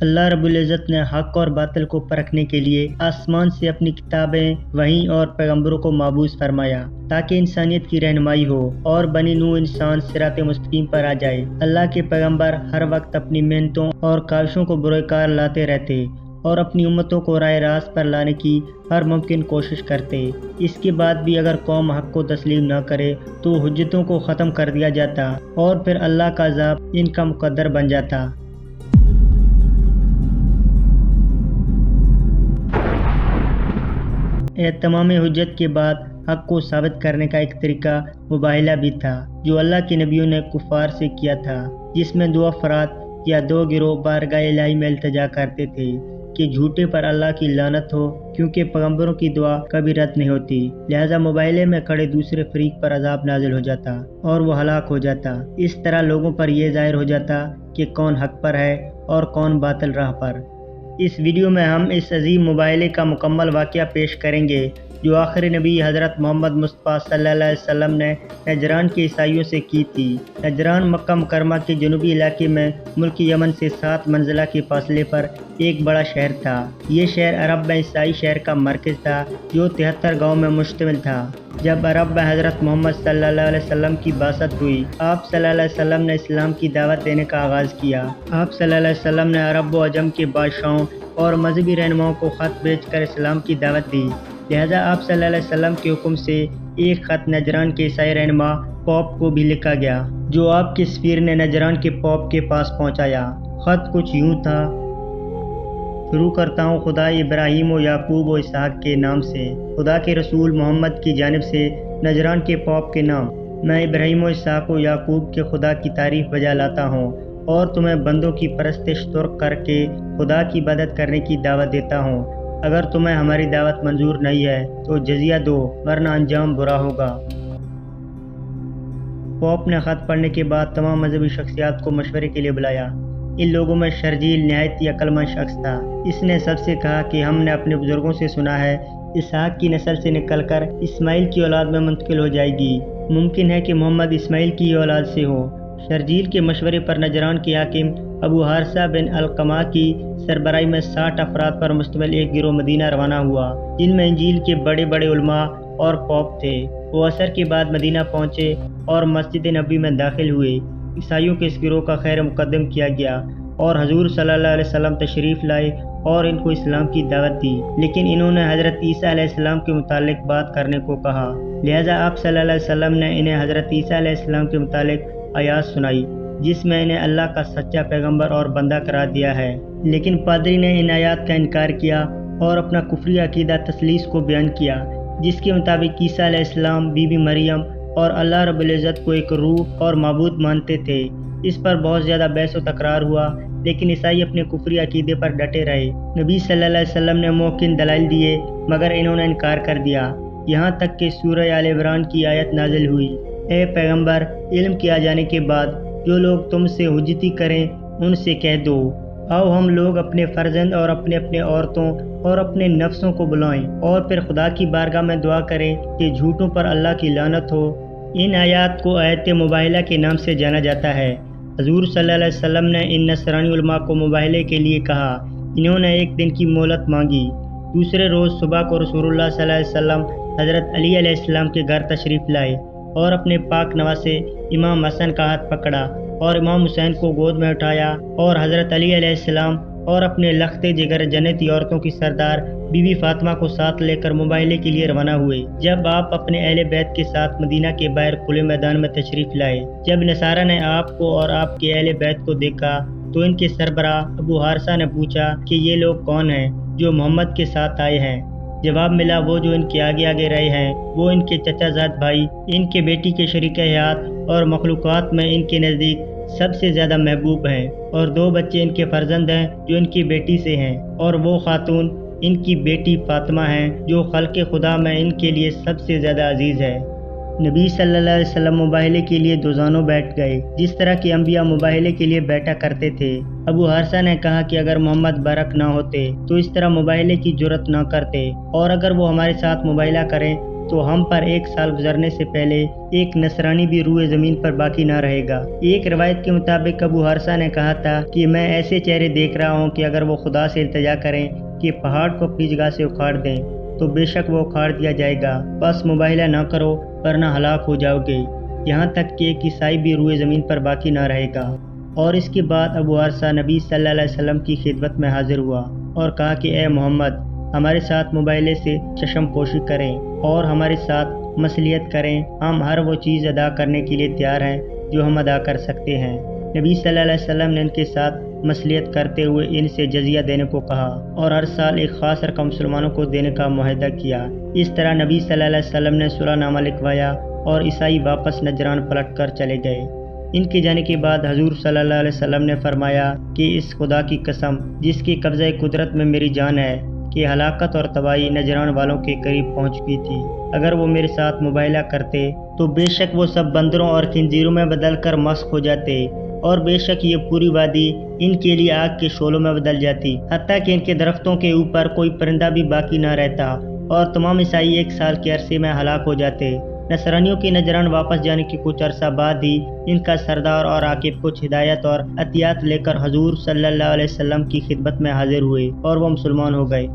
اللہ رب العزت نے حق اور باطل کو پرکھنے کے لیے آسمان سے اپنی کتابیں، وحی اور پیغمبروں کو مابعوث فرمایا تاکہ انسانیت کی رہنمائی ہو اور بنی نوع انسان صراط مستقیم پر آ جائے۔ اللہ کے پیغمبر ہر وقت اپنی محنتوں اور کاوشوں کو بروئے لاتے رہتے اور اپنی امتوں کو راہ راست پر لانے کی ہر ممکن کوشش کرتے۔ اس کے بعد بھی اگر قوم حق کو تسلیم نہ کرے تو حجتوں کو ختم کر دیا جاتا اور پھر اللہ کا عذاب ان کا مقدر بن جاتا۔ تمام حجت کے بعد حق کو ثابت کرنے کا ایک طریقہ مباہلہ بھی تھا جو اللہ کے نبیوں نے کفار سے کیا تھا، جس میں دو افراد یا دو گروہ بارگاہ الہی میں التجا کرتے تھے کہ جھوٹے پر اللہ کی لعنت ہو، کیونکہ پیغمبروں کی دعا کبھی رد نہیں ہوتی، لہذا مباہلے میں کھڑے دوسرے فریق پر عذاب نازل ہو جاتا اور وہ ہلاک ہو جاتا۔ اس طرح لوگوں پر یہ ظاہر ہو جاتا کہ کون حق پر ہے اور کون باطل راہ پر۔ اس ویڈیو میں ہم اس عظیم مباہلے کا مکمل واقعہ پیش کریں گے جو آخری نبی حضرت محمد مصطفیٰ صلی اللہ علیہ وسلم نے نجران کے عیسائیوں سے کی تھی۔ نجران مکہ مکرمہ کے جنوبی علاقے میں ملک یمن سے 7 منزلہ کے فاصلے پر ایک بڑا شہر تھا۔ یہ شہر عرب میں عیسائی شہر کا مرکز تھا جو 73 گاؤں میں مشتمل تھا۔ جب عرب میں حضرت محمد صلی اللہ علیہ وسلم کی بعثت ہوئی، آپ صلی اللہ علیہ وسلم نے اسلام کی دعوت دینے کا آغاز کیا۔ آپ صلی اللہ علیہ وسلم نے عرب و عجم کے بادشاہوں اور مذہبی رہنماؤں کو خط بھیج کر اسلام کی دعوت دی، لہذا آپ صلی اللہ علیہ وسلم کے حکم سے ایک خط نجران کے عیسائی رہنما پوپ کو بھی لکھا گیا جو آپ کے سفیر نے نجران کے پوپ کے پاس پہنچایا۔ خط کچھ یوں تھا: شروع کرتا ہوں خدا ابراہیم و یعقوب و اسحاق کے نام سے، خدا کے رسول محمد کی جانب سے نجران کے پوپ کے نام، میں ابراہیم و اسحاق و یعقوب کے خدا کی تعریف بجا لاتا ہوں اور تمہیں بندوں کی پرستش ترک کر کے خدا کی عبادت کرنے کی دعوت دیتا ہوں۔ اگر تمہیں ہماری دعوت منظور نہیں ہے تو جزیہ دو، ورنہ انجام برا ہوگا۔ پوپ نے خط پڑھنے کے بعد تمام مذہبی شخصیات کو مشورے کے لیے بلایا۔ ان لوگوں میں شرجیل نہایت ہی عقل مند شخص تھا۔ اس نے سب سے کہا کہ ہم نے اپنے بزرگوں سے سنا ہے اسحاق کی نسل سے نکل کر اسماعیل کی اولاد میں منتقل ہو جائے گی، ممکن ہے کہ محمد اسماعیل کی اولاد سے ہو۔ شرجیل کے مشورے پر نجران کے حاکم ابو حارثہ بن القمہ کی سربراہی میں 60 افراد پر مشتمل ایک گروہ مدینہ روانہ ہوا، جن میں انجیل کے بڑے بڑے علماء اور پوپ تھے۔ وہ عصر کے بعد مدینہ پہنچے اور مسجد نبوی میں داخل ہوئے۔ عیسائیوں کے اس گروہ کا خیر مقدم کیا گیا اور حضور صلی اللہ علیہ وسلم تشریف لائے اور ان کو اسلام کی دعوت دی، لیکن انہوں نے حضرت عیسیٰ علیہ السلام کے متعلق بات کرنے کو کہا، لہذا آپ صلی اللہ علیہ وسلم نے انہیں حضرت عیسیٰ علیہ السلام کے متعلق آیات سنائی جس میں انہیں اللہ کا سچا پیغمبر اور بندہ قرار دیا ہے، لیکن پادری نے ان آیات کا انکار کیا اور اپنا کفری عقیدہ تثلیث کو بیان کیا، جس کے مطابق عیسیٰ علیہ السلام بی بی مریم اور اللہ رب العزت کو ایک روح اور معبود مانتے تھے۔ اس پر بہت زیادہ بحث و تکرار ہوا، لیکن عیسائی اپنے کفری عقیدے پر ڈٹے رہے۔ نبی صلی اللہ علیہ وسلم نے ممکن دلائل دیے مگر انہوں نے انکار کر دیا، یہاں تک کہ سورہ آل عمران کی آیت نازل ہوئی: اے پیغمبر، علم کے آ جانے کے بعد جو لوگ تم سے حجتی کریں ان سے کہہ دو، آؤ ہم لوگ اپنے فرزند اور اپنے عورتوں اور اپنے نفسوں کو بلائیں اور پھر خدا کی بارگاہ میں دعا کریں کہ جھوٹوں پر اللہ کی لعنت ہو۔ ان آیات کو آیت مباہلہ کے نام سے جانا جاتا ہے۔ حضور صلی اللہ علیہ وسلم نے ان نصرانی علماء کو مباہلے کے لیے کہا۔ انہوں نے ایک دن کی مہلت مانگی۔ دوسرے روز صبح کو رسول اللہ صلی اللہ علیہ وسلم حضرت علی علیہ السلام کے گھر تشریف لائے اور اپنے پاک نواسے امام حسن کا ہاتھ پکڑا اور امام حسین کو گود میں اٹھایا اور حضرت علی علیہ السلام اور اپنے لختے جگر جنتی عورتوں کی سردار بی بی فاطمہ کو ساتھ لے کر مباہلے کے لیے روانہ ہوئے۔ جب آپ اپنے اہل بیت کے ساتھ مدینہ کے باہر کھلے میدان میں تشریف لائے، جب نصارہ نے آپ کو اور آپ کے اہل بیت کو دیکھا تو ان کے سربراہ ابو حارثہ نے پوچھا کہ یہ لوگ کون ہیں جو محمد کے ساتھ آئے ہیں؟ جواب ملا، وہ جو ان کے آگے آگے رہے ہیں وہ ان کے چچا زاد بھائی، ان کے بیٹی کے شریک حیات اور مخلوقات میں ان کے نزدیک سب سے زیادہ محبوب ہیں، اور 2 بچے ان کے فرزند ہیں جو ان کی بیٹی سے ہیں، اور وہ خاتون ان کی بیٹی فاطمہ ہیں جو خلق خدا میں ان کے لیے سب سے زیادہ عزیز ہے۔ نبی صلی اللہ علیہ وسلم مباہلے کے لیے دوزانوں بیٹھ گئے، جس طرح کہ انبیاء مباہلے کے لیے بیٹھا کرتے تھے۔ ابو حارثہ نے کہا کہ اگر محمد برک نہ ہوتے تو اس طرح مباہلے کی جرت نہ کرتے، اور اگر وہ ہمارے ساتھ مباہلہ کریں تو ہم پر 1 سال گزرنے سے پہلے ایک نصرانی بھی روئے زمین پر باقی نہ رہے گا۔ ایک روایت کے مطابق ابو حارثہ نے کہا تھا کہ میں ایسے چہرے دیکھ رہا ہوں کہ اگر وہ خدا سے التجا کریں کہ پہاڑ کو اپنی جگہ سے اکھاڑ دیں تو بے شک وہ اکھاڑ دیا جائے گا، بس مباہلہ نہ کرو ورنہ ہلاک ہو جاؤ گے، یہاں تک کہ ایک عیسائی بھی روئے زمین پر باقی نہ رہے گا۔ اور اس کے بعد ابو حارثہ نبی صلی اللہ علیہ وسلم کی خدمت میں حاضر ہوا اور کہا کہ اے محمد، ہمارے ساتھ مباہلے سے چشم پوشی کریں اور ہمارے ساتھ مصلیحت کریں، ہم ہر وہ چیز ادا کرنے کے لیے تیار ہیں جو ہم ادا کر سکتے ہیں۔ نبی صلی اللہ علیہ وسلم نے ان کے ساتھ مصلیحت کرتے ہوئے ان سے جزیہ دینے کو کہا اور ہر سال ایک خاص رقم مسلمانوں کو دینے کا معاہدہ کیا۔ اس طرح نبی صلی اللہ علیہ وسلم نے صلح نامہ لکھوایا اور عیسائی واپس نجران پلٹ کر چلے گئے۔ ان کے جانے کے بعد حضور صلی اللہ علیہ وسلم نے فرمایا کہ اس خدا کی قسم جس کی قبضہ قدرت میں میری جان ہے کہ ہلاکت اور تباہی نجران والوں کے قریب پہنچ چکی تھی، اگر وہ میرے ساتھ مباہلہ کرتے تو بے شک وہ سب بندروں اور خنزیروں میں بدل کر مسخ ہو جاتے اور بے شک یہ پوری وادی ان کے لیے آگ کے شعلوں میں بدل جاتی، حتیٰ کہ ان کے درختوں کے اوپر کوئی پرندہ بھی باقی نہ رہتا اور تمام عیسائی 1 سال کے عرصے میں ہلاک ہو جاتے۔ نصرانیوں کے نجران واپس جانے کے کچھ عرصہ بعد ہی ان کا سردار اور عاقب کچھ ہدایت اور عطیات لے کر حضور صلی اللہ علیہ وسلم کی خدمت میں حاضر ہوئے اور وہ مسلمان ہو گئے۔